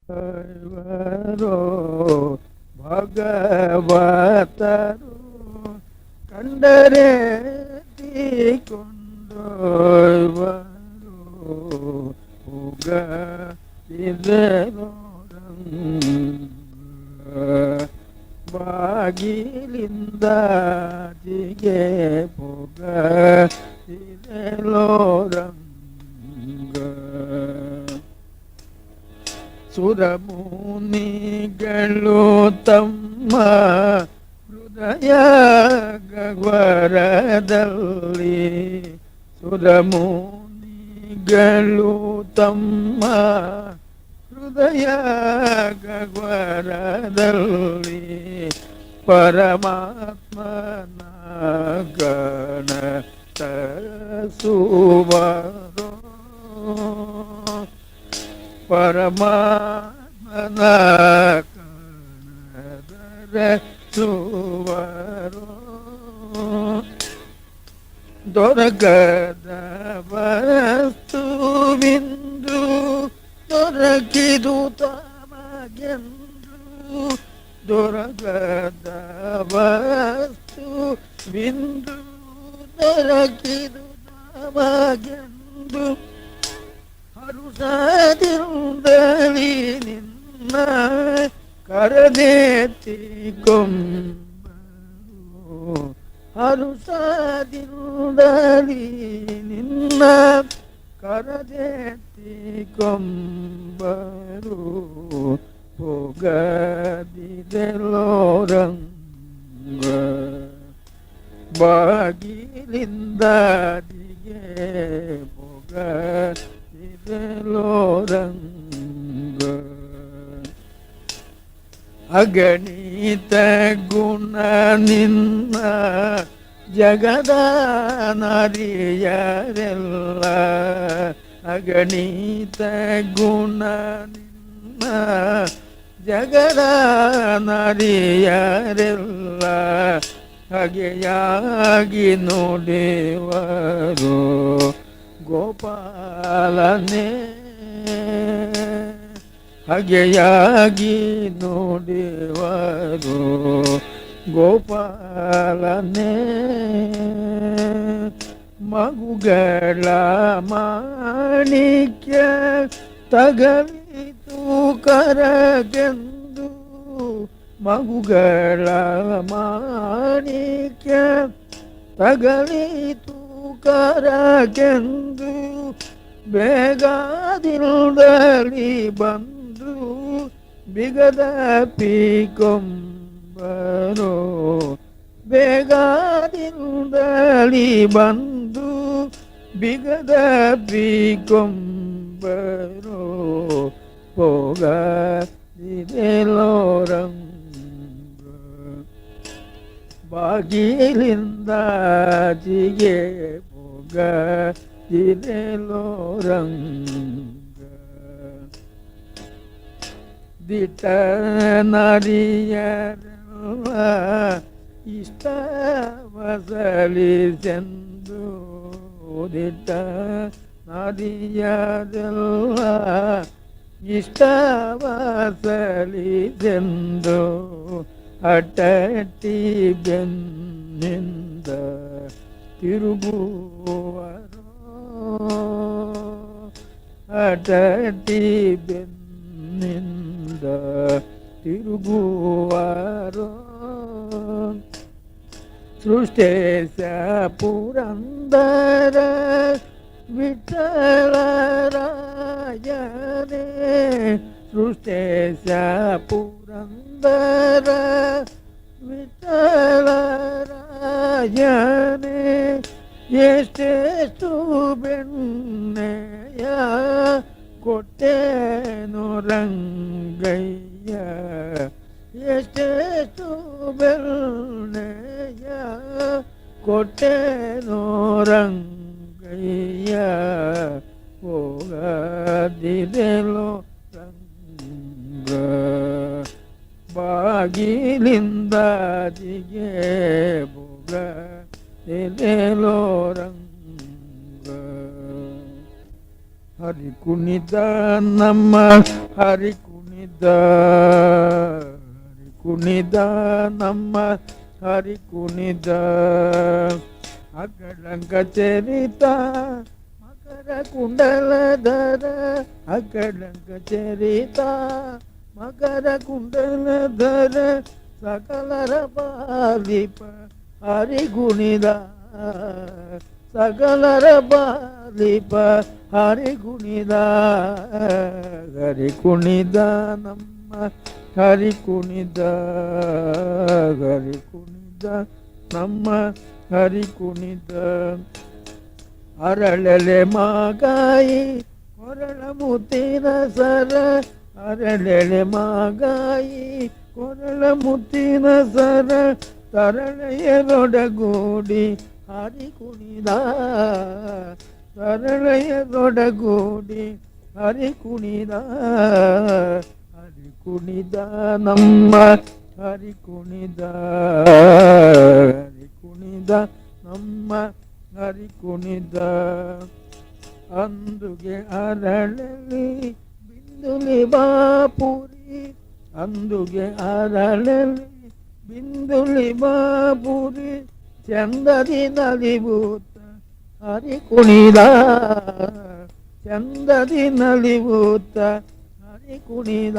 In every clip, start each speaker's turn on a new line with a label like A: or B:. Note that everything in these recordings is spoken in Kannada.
A: ರೋ ಭಗವತರು ಕಂಡರೆ ಕೊಂಡೊಯ್ವರು ಹೋಗ ಬಾಗಿಲಿಂದ ಜಿಗೆ ಹೋಗ ರಂಗ ಸುರಮುನಿಗಳು ತಮ್ಮ ಹೃದಯ ಗಹ್ವರದಲ್ಲಿ ಸುರಮುನಿಗಳು ತಮ್ಮ ಹೃದಯ ಗಹ್ವರದಲ್ಲಿ ಪರಮಾತ್ಮನ ಗಣ ತರಿಸುವರು ಪರಮಾತ್ಮನ ಕಣದರಿಸುವರು ದೊರಕದ ವಸ್ತುವಿಂದು ದೊರಕಿದು ತಮಗೆಂದು ದೊರಕದ ವಸ್ತುವಿಂದು ದೊರಕಿದು ತಮಗೆಂದು ಹರುಷದಿಂದಲಿ ನಿನ್ನ ಕರದೇತಿ ಕೊಂಬರು ಹರುಷದಿಂದಲಿ ನಿನ್ನ ಕರದೇತಿ ಕೊಂಬರು ಹೋಗದಿದೆಲೋರಂಗ ಬಾಗಿಲಿಂದ ದಿಗೆ ಹೋಗ ಲೋರಂಗ ಅಗಣಿತ ಗುಣ ನಿನ್ನ ಜಗದ ನಾರಿಯರೆಲ್ಲ ಅಗಣಿತ ಗುಣ ನಿನ್ನ ಜಗದ ನಾರಿಯರೆಲ್ಲ ಹಾಗೆಯಾಗಿ ನೋಡೆವರು ಗೋಪಾಲನೇ ಹಾಗೆಯಾಗಿ ನೋಡೆವರು ಗೋಪಾಲನೇ ಮಗುಗಳ ಮಾಣಿಕ್ಯ ತಗಲಿತು ಕರಗೆಂದು ಮಗುಗಳ ಮಾಣಿಕ್ಯ ತಗಲಿತು ಕರಗೆಂದು ಬೇಗದಿಲ್ಲದಲಿ ಬಂದು ಬಿಗದ ಪೀಕೊಂಬರೋ ಬೇಗದಿಲ್ಲದಲಿ ಬಂದು ಬಿಗದ ಪೀಕೊಂಬರೋ ಹೋಗದಿದೆಲೋರಂಗ ಬಾಗಿಲಿಂದ ಜಿಗೆ ಹೋಗದಿದೆಲೋರಂಗ ದಿಟ ನಾರಿಯರೆಲ್ಲ ಇಷ್ಟವಸಲಿಸೆಂದು ದಿಟ ನಾರಿಯರೆಲ್ಲ ಇಷ್ಟವಸಲಿಸೆಂದು ಅಟಟಿ ಬೆನ್ನಿಂದ ತಿರುಗುವರು ಅಟಟಿ ಬೆನ್ನಿಂದ ತಿರುಗುವರು ಸೃಷ್ಟೇಶ ಪುರಂದರ ವಿಠಲರಾಯನೇ ಸೃಷ್ಟೇಶ ಪುರಂದರ ವಿಠಲರಾಯನೇ ಎಷ್ಟೆಷ್ಟು ಬೆಣ್ಣೆಯ ಕೊಟ್ಟೇನು ರಂಗಯ್ಯ ಎಷ್ಟೆಷ್ಟು ಬೆಣ್ಣೆಯ ಕೊಟ್ಟೇನು ರಂಗಯ್ಯ ಹೋಗದಿದೆಲೋ ರಂಗ ಬಾಗಿಲಿಂದ ಜಿಗೆ ಹೋಗದಿದೆಲೋ ರಂಗ ಹರಿ ಕುಣಿತ ನಮ್ಮ ಹರಿ ಕುಣಿತ ಕುಣಿದ ಕುಣಿದ ನಮ್ಮ ಹರಿ ಕುಣಿದ ಅಕಳಂಕ ಚರಿತ ಮಕರ ಕುಂಡಲಧರ ಅಕಳಂಕ ಚರಿತ ಮಕರ ಕುಂಡಲಧರ ಸಕಲರ ಪಾಲಿಪ ಹರಿ ಕುಣಿದ ಸಕಲರ ಪಾಲಿಪ ಹರಿ ಕುಣಿದ ಹರಿ ಕುಣಿದ ನಮ್ಮ ಹರಿ ಕುಣಿದ ಹರಿ ಕುಣಿದ ನಮ್ಮ ಹರಿ ಕುಣಿದ ಅರಳಲೆ ಮಾಗಾಯಿ ಕೊರಳ ಮುತ್ತಿನ ಸರ ಅರಳಲೆ ಮಾಗಾಯಿ ಕೊರಳ ಮುತ್ತಿನ ಸರ ತರಳೆಯರೊಡಗೂಡಿ ಹರಿ ಕುಣಿದ ತರಳೆಯರೊಡಗೂಡಿ ಹರಿ ಕುಣಿದ ಹರಿ ಕುಣಿದ ನಮ್ಮ ಹರಿ ಕುಣಿದ ಹರಿ ಕುಣಿದ ನಮ್ಮ ಹರಿ ಕುಣಿದ ಅಂದುಗೆ ಅರಳಲಿ ಬಿಂದುಲಿ ಬಾಪುರಿ ಅಂದುಗೆ ಅರಳಲಿ ಬಿಂದುಲಿ ಬಾಪುರಿ ಚಂದದಿ ನಲಿಭೂತ ಹರಿ ಕುಣಿದ ಚಂದದಿ ನಲಿಭೂತ ಹರಿ ಕುಣಿದ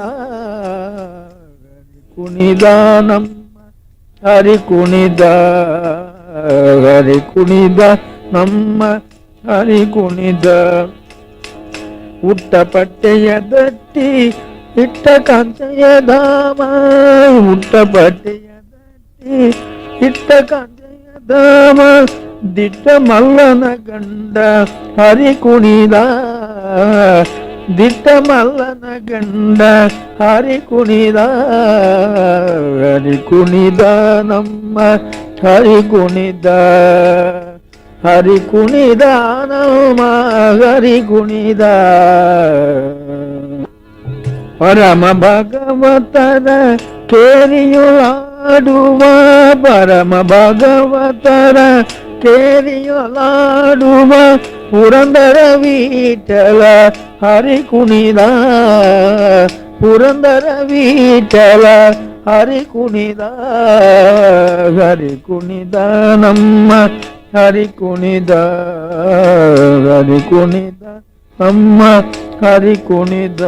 A: ಹರಿ ಕುಣಿದ ನಮ್ಮ ಹರಿ ಕುಣಿದ ಹರಿ ಕುಣಿದ ನಮ್ಮ ಹರಿ ಕುಣಿದ ಉಟ್ಟ ಪಟ್ಟೆಯ ದಟ್ಟಿ ಇಟ್ಟ ಕಾಂತೆಯ ಧಾಮ ಉಟ್ಟ ಪಟ್ಟೆಯ ದಟ್ಟಿ ಇಟ್ಟ ಕಾಂತೆಯ ಧಾಮ ದಿಟ್ಟ ಮಲ್ಲನ ಗಂಡ ಹರಿ ಕುಣಿದ ದಿಟ್ಟ ಮಲ್ಲನ ಗಂಡ ಹರಿ ಕುಣಿದ ಹರಿ ಕುಣಿದ ನಮ್ಮ ಹರಿ ಕುಣಿದ ಹರಿ ಕುಣಿದ ನಮ್ಮ ಹರಿ ಕುಣಿದ ಪರಮ ಭಗವತರ ಕೇರಿಯುಲಾಡುವ ಪರಮ ಭಗವತರ ಕೇರಿಯುಲಾಡುವ ಪುರಂದರ ವಿಠಲ ಹರಿ ಕುಣಿದ ಪುರಂದರ ವಿಠಲ ಹರಿ ಕುಣಿದ ಹರಿ ಕುಣಿದ ನಮ್ಮ ಹರಿ ಕುಣಿದ ಹರಿ ಕುಣಿದ ನಮ್ಮ ಹರಿ ಕುಣಿದ